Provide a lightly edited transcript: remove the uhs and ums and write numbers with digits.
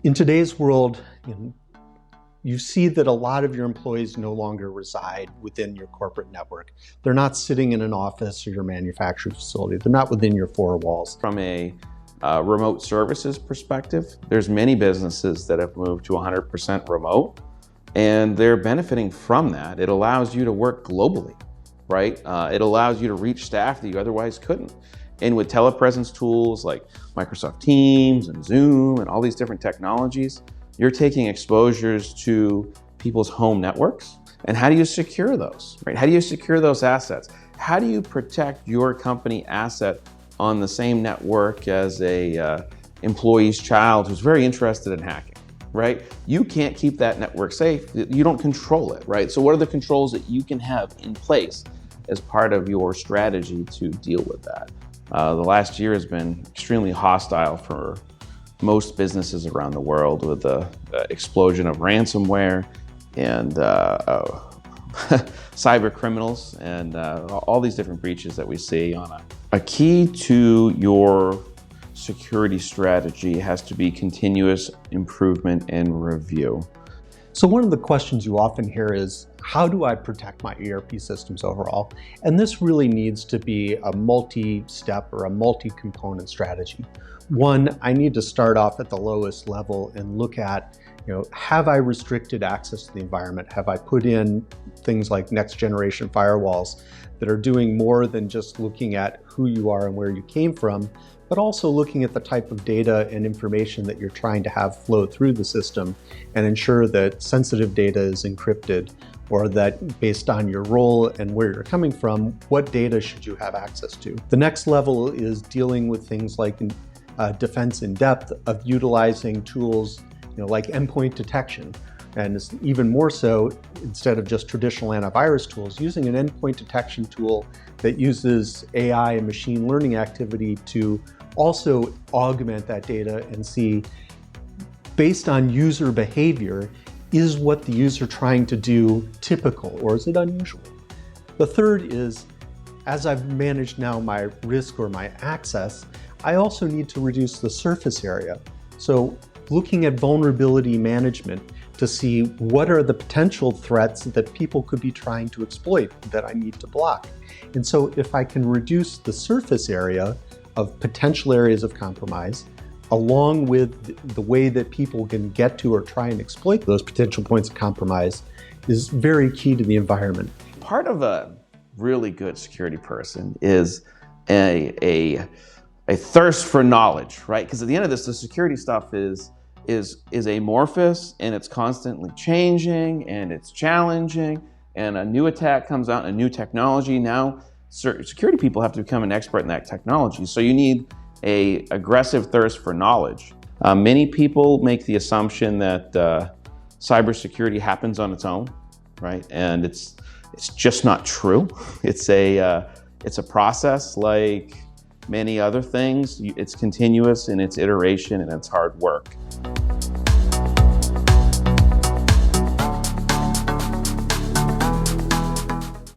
In today's world, you see that a lot of your employees no longer reside within your corporate network. They're not sitting in an office or your manufacturing facility. They're not within your four walls. From a remote services perspective, there's many businesses that have moved to 100% remote, and they're benefiting from that. It allows you to work globally, right? It allows you to reach staff that you otherwise couldn't. And with telepresence tools like Microsoft Teams and Zoom and all these different technologies, you're taking exposures to people's home networks. And how do you secure those, right? How do you secure those assets? How do you protect your company asset on the same network as a employee's child who's very interested in hacking, right? You can't keep that network safe. You don't control it, right? So what are the controls that you can have in place as part of your strategy to deal with that? The last year has been extremely hostile for most businesses around the world with the explosion of ransomware and cyber criminals and all these different breaches that we see on a key to your security strategy has to be continuous improvement and review. So one of the questions you often hear is, how do I protect my ERP systems overall? And this really needs to be a multi-step or a multi-component strategy. One, I need to start off at the lowest level and look at, have I restricted access to the environment? Have I put in things like next generation firewalls that are doing more than just looking at who you are and where you came from, but also looking at the type of data and information that you're trying to have flow through the system and ensure that sensitive data is encrypted, or that based on your role and where you're coming from, what data should you have access to? The next level is dealing with things like defense in depth of utilizing tools like endpoint detection. And it's even more so, instead of just traditional antivirus tools, using an endpoint detection tool that uses AI and machine learning activity to also augment that data and see, based on user behavior, is what the user trying to do typical or is it unusual? The third is, as I've managed now my risk or my access, I also need to reduce the surface area. So looking at vulnerability management to see what are the potential threats that people could be trying to exploit that I need to block. And so if I can reduce the surface area of potential areas of compromise, along with the way that people can get to or try and exploit those potential points of compromise, is very key to the environment. Part of a really good security person is a thirst for knowledge, right? Because at the end of this, the security stuff is amorphous and it's constantly changing and it's challenging, and a new attack comes out and a new technology. Now, security people have to become an expert in that technology. So you need an aggressive thirst for knowledge. Many people make the assumption that cybersecurity happens on its own, right? And it's just not true. It's a process like many other things. It's continuous in its iteration and it's hard work.